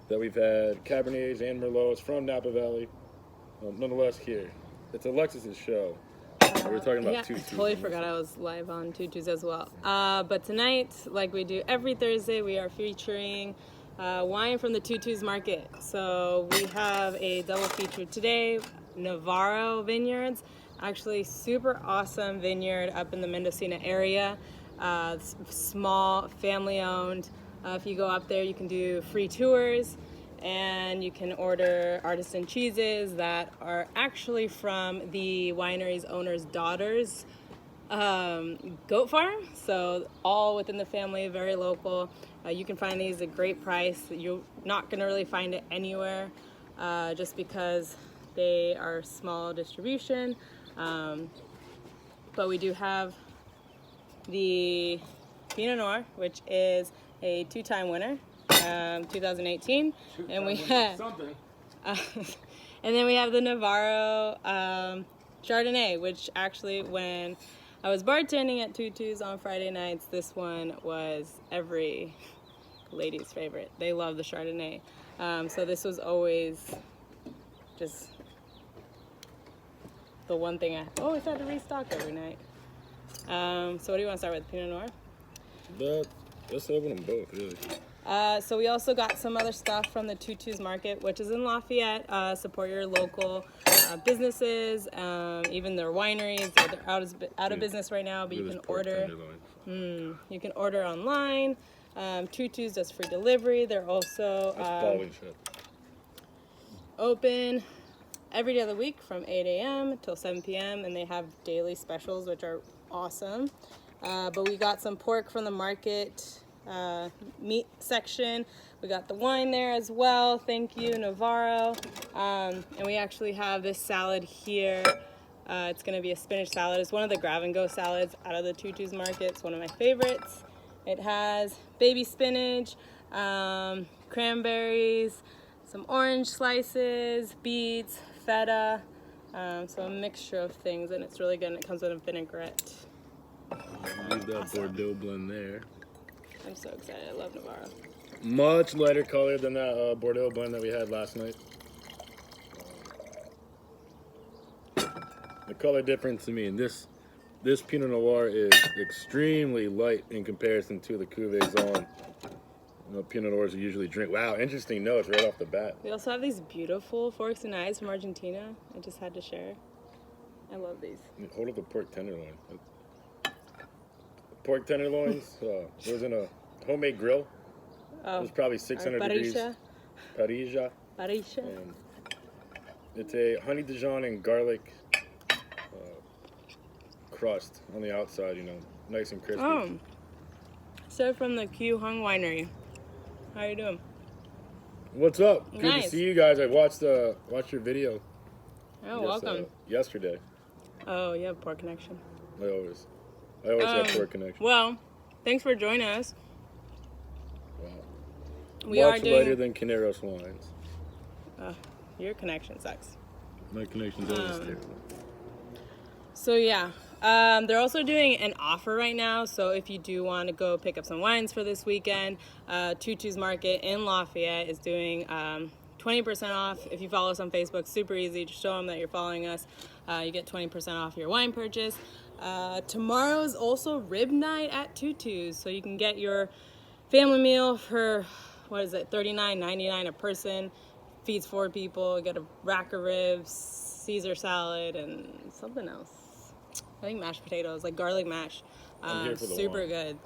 that we've had Cabernets and Merlots from Napa Valley. Nonetheless, here it's Alexis's show. We're talking about Tutus. I totally forgot I was live on Tutus as well. But tonight, like we do every Thursday, we are featuring wine from the Tutus market. So we have a double feature today, Navarro Vineyards. Actually, super awesome vineyard up in the Mendocino area. Small, family-owned. If you go up there, you can do free tours, and you can order artisan cheeses that are actually from the winery's owner's daughter's goat farm. So all within the family, very local. You can find these at a great price. You're not going to really find it anywhere just because they are small distribution. But we do have the Pinot Noir, which is a two-time winner, 2018, and we have and then we have the Navarro Chardonnay, which actually, when I was bartending at Tutus on Friday nights, this one was every lady's favorite. They love the Chardonnay, so this was always just the one thing I always had to restock every night. So what do you want to start with, Pinot Noir? Let's open them both, really. So we also got some other stuff from the Tutus market, which is in Lafayette. Support your local businesses, even their wineries. They're out of business right now, but you can order. You can order online. Tutus does free delivery. They're also open every day of the week from 8 a.m. till 7 p.m. and they have daily specials, which are awesome. But we got some pork from the market meat section. We got the wine there as well. Thank you, Navarro. And we actually have this salad here. It's going to be a spinach salad. It's one of the grab-and-go salads out of the Tutus market. It's one of my favorites. It has baby spinach, cranberries, some orange slices, beets, feta, so a mixture of things, and it's really good, and it comes with a vinaigrette. Use that Bordeaux blend there. I'm so excited. I love Navarro. Much lighter color than that Bordeaux blend that we had last night. The color difference to me, and this Pinot Noir is extremely light in comparison to the Cuvées on. Pinot Noirs you usually drink. Wow, interesting notes right off the bat. We also have these beautiful forks and knives from Argentina. I just had to share. I love these. Hold up the pork tenderloin. Pork tenderloins. It was in a homemade grill. It was probably 600 degrees. Parrilla. It's a honey Dijon and garlic crust on the outside. Nice and crispy. Oh, so from the Q Hung Winery. How you doing? What's up? Good Nice. to see you guys. I watched your video. Oh, welcome. Yesterday. Oh, you have poor connection. I always have poor connection. Well, thanks for joining us. Wow. We Much are doing lighter than Caneros wines. Your connection sucks. My connection's always terrible. So yeah, they're also doing an offer right now. So if you do want to go pick up some wines for this weekend, Tutus Market in Lafayette is doing 20% off. If you follow us on Facebook, super easy. Just show them that you're following us. You get 20% off your wine purchase. Tomorrow is also rib night at Tutus, so you can get your family meal for $39.99 a person. Feeds 4 people. Get a rack of ribs, Caesar salad, and something else. I think mashed potatoes, like garlic mash. Super good.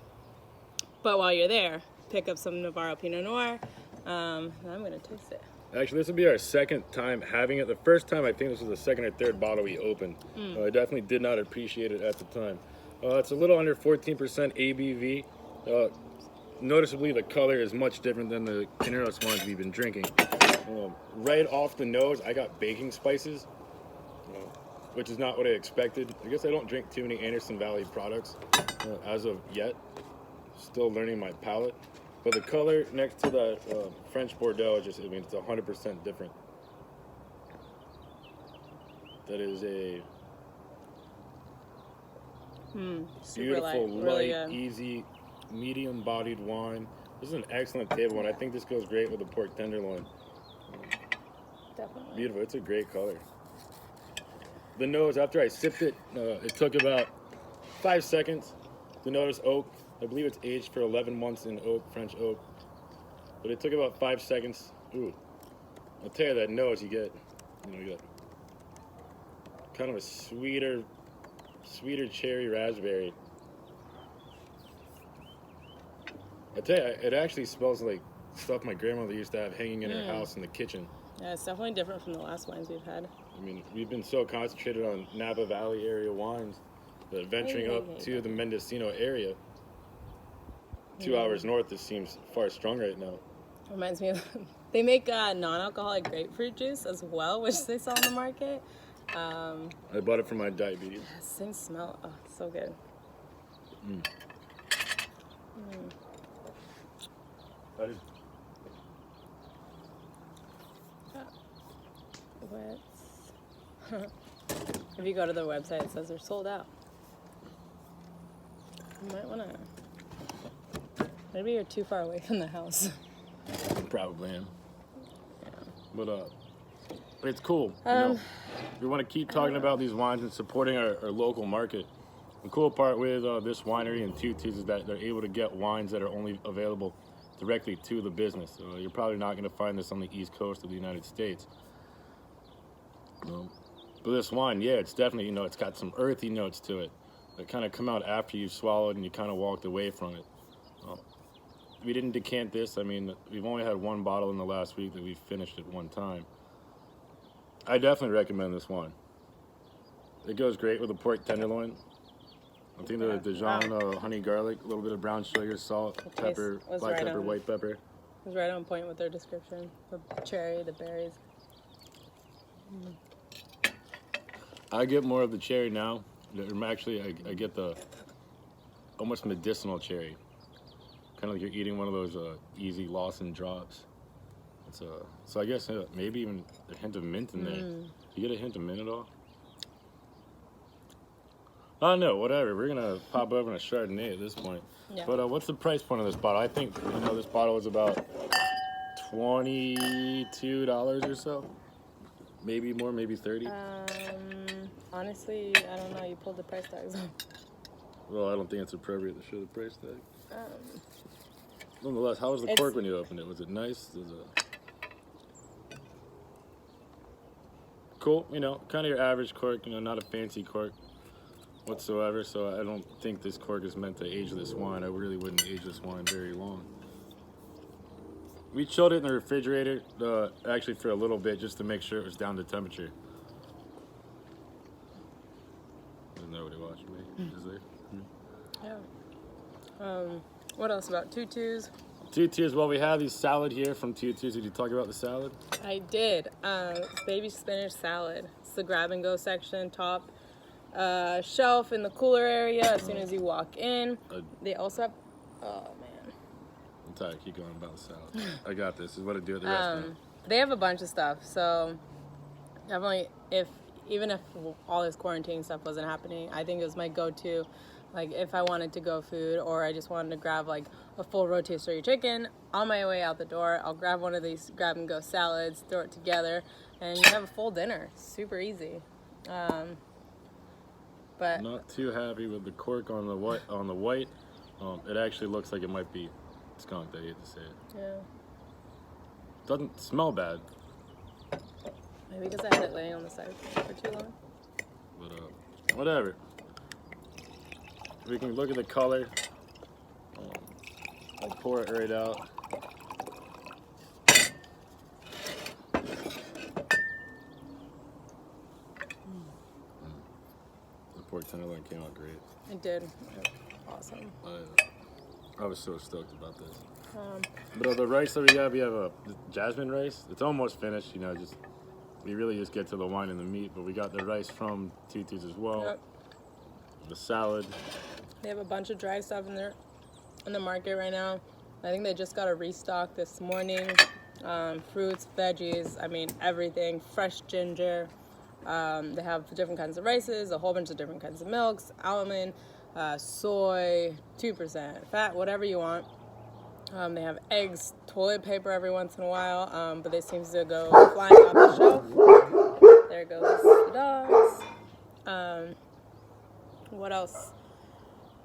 But while you're there, pick up some Navarro Pinot Noir. And I'm going to taste it. Actually, this will be our second time having it. The first time, I think this was the second or third bottle we opened. I definitely did not appreciate it at the time. It's a little under 14% ABV. Noticeably, the color is much different than the Caneros wines we've been drinking. Right off the nose, I got baking spices, which is not what I expected. I guess I don't drink too many Anderson Valley products as of yet. Still learning my palate. But the color next to the French Bordeaux, it's 100% different. That is a beautiful, light, really light, easy, medium-bodied wine. This is an excellent table one. I think this goes great with the pork tenderloin. Definitely. Beautiful. It's a great color. The nose, after I sipped it, it took about 5 seconds. The nose oak. I believe it's aged for 11 months in oak, French oak. But it took about 5 seconds. Ooh. I'll tell you that nose you get kind of a sweeter cherry raspberry. I tell you, it actually smells like stuff my grandmother used to have hanging in her house in the kitchen. Yeah, it's definitely different from the last wines we've had. I mean, we've been so concentrated on Napa Valley area wines that venturing up to the Mendocino area, 2 hours north, this seems far stronger right now. Reminds me of, they make non-alcoholic grapefruit juice as well, which they sell on the market. I bought it for my diabetes. This thing smells, oh, so good. That is If you go to their website, it says they're sold out. You might want to. Maybe you're too far away from the house. probably am. Yeah. But it's cool. You know, we want to keep talking about these wines and supporting our local market. The cool part with this winery and Tutus is that they're able to get wines that are only available directly to the business. You're probably not going to find this on the East Coast of the United States. But this wine, yeah, it's definitely, it's got some earthy notes to it that kind of come out after you've swallowed and you kind of walked away from it. We didn't decant this. I mean, we've only had one bottle in the last week that we finished at one time. I definitely recommend this wine. It goes great with a pork tenderloin. I think the Dijon honey garlic, a little bit of brown sugar, salt, pepper, black pepper, white pepper. It was right on point with their description. The cherry, the berries. I get more of the cherry now. Actually, I get the almost medicinal cherry. Kind of like you're eating one of those easy Lawson drops. So I guess maybe even a hint of mint in there. You get a hint of mint at all? Oh no, whatever. We're gonna pop over a Chardonnay at this point. Yeah. But what's the price point of this bottle? I think this bottle is about $22 or so. Maybe more, maybe 30. Honestly, I don't know. You pulled the price tags off. Well, I don't think it's appropriate to show the price tag. Nonetheless, how was the cork when you opened it? Was it nice? Cool, kind of your average cork, not a fancy cork whatsoever, so I don't think this cork is meant to age this wine. I really wouldn't age this wine very long. We chilled it in the refrigerator, actually for a little bit, just to make sure it was down to temperature. There's nobody watching me, is there? Yeah. What else about Tutus? Tutus, well, we have these salad here from Tutus. Did you talk about the salad? I did. Baby spinach salad. It's the grab and go section, top shelf in the cooler area as soon as you walk in. They also have, oh man. I'm tired, keep going about the salad. I got this. This is what I do at the restaurant. They have a bunch of stuff, so definitely even if all this quarantine stuff wasn't happening, I think it was my go-to. Like if I wanted to go food or I just wanted to grab like a full rotisserie chicken on my way out the door, I'll grab one of these grab and go salads, throw it together, and you have a full dinner. Super easy. But not too happy with the cork on the white. It actually looks like it might be skunked. I hate to say it. yeah, Doesn't smell bad. maybe because I had it laying on the side for too long. But whatever. We can look at the color. I'll pour it right out. The pork tenderloin came out great. It did. Awesome. I was so stoked about this. But the rice that we have a jasmine rice. It's almost finished. We really just get to the wine and the meat. But we got the rice from Tutus as well. Yep. The salad. They have a bunch of dry stuff in the market right now. I think they just got a restock this morning. Fruits, veggies, I mean everything. Fresh ginger. They have different kinds of rices, a whole bunch of different kinds of milks, almond, soy, 2% fat, whatever you want. They have eggs, toilet paper every once in a while, but they seem to go flying off the shelf. There goes the dogs. What else?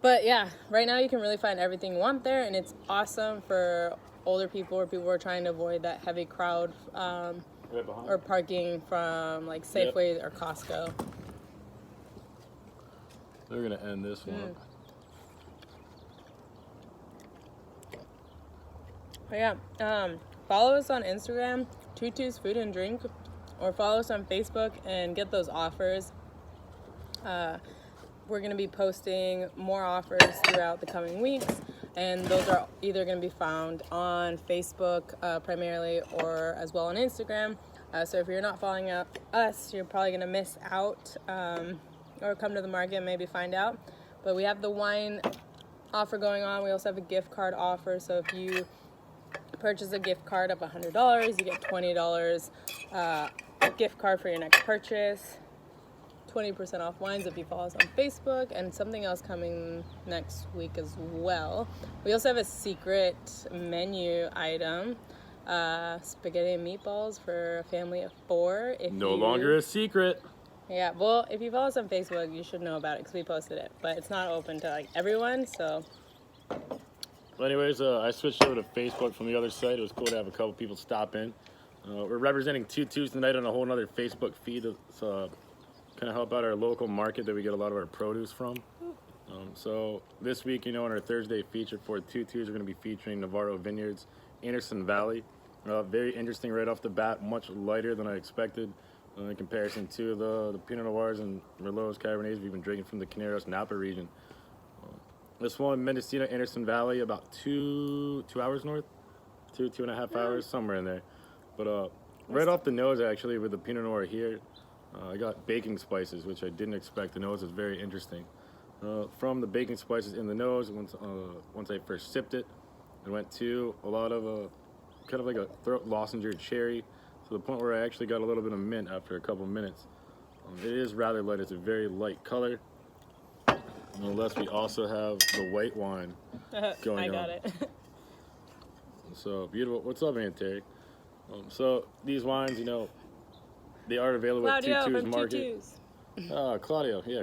But yeah, right now you can really find everything you want there, and it's awesome for older people or people who are trying to avoid that heavy crowd or parking from like Safeway or Costco. We're gonna end this one. But yeah, follow us on Instagram, Tutus Food and Drink, or follow us on Facebook and get those offers. We're going to be posting more offers throughout the coming weeks, and those are either going to be found on Facebook primarily, or as well on Instagram. So if you're not following us, you're probably going to miss out, or come to the market and maybe find out. But we have the wine offer going on. We also have a gift card offer. So if you purchase a gift card of $100, you get $20 gift card for your next purchase. 20% off wines if you follow us on Facebook, and something else coming next week as well. We also have a secret menu item, spaghetti and meatballs for a family of 4. No longer a secret. Yeah, well, if you follow us on Facebook, you should know about it because we posted it, but it's not open to like everyone, so. Well, anyways, I switched over to Facebook from the other site. It was cool to have a couple people stop in. We're representing Tutus tonight on a whole other Facebook feed. It's kind of help out our local market that we get a lot of our produce from. So this week, in our Thursday feature for Tutus, we're going to be featuring Navarro Vineyards, Anderson Valley. Very interesting right off the bat, much lighter than I expected in comparison to the Pinot Noirs and Merlots, Cabernets we've been drinking from the Caneros Napa region. This one, Mendocino, Anderson Valley, about 2 hours north, 2.5 hours, somewhere in there. But right off the nose, actually, with the Pinot Noir here, I got baking spices, which I didn't expect. The nose is very interesting. From the baking spices in the nose, once I first sipped it, I went to a lot of kind of like a throat lozenger cherry, to the point where I actually got a little bit of mint after a couple minutes. It is rather light. It's a very light color. Unless we also have the white wine going on. I got it. So beautiful. What's up, Aunt Terry? So these wines, they are available Claudio at Tutus from Market. Tutus. Claudio, yeah.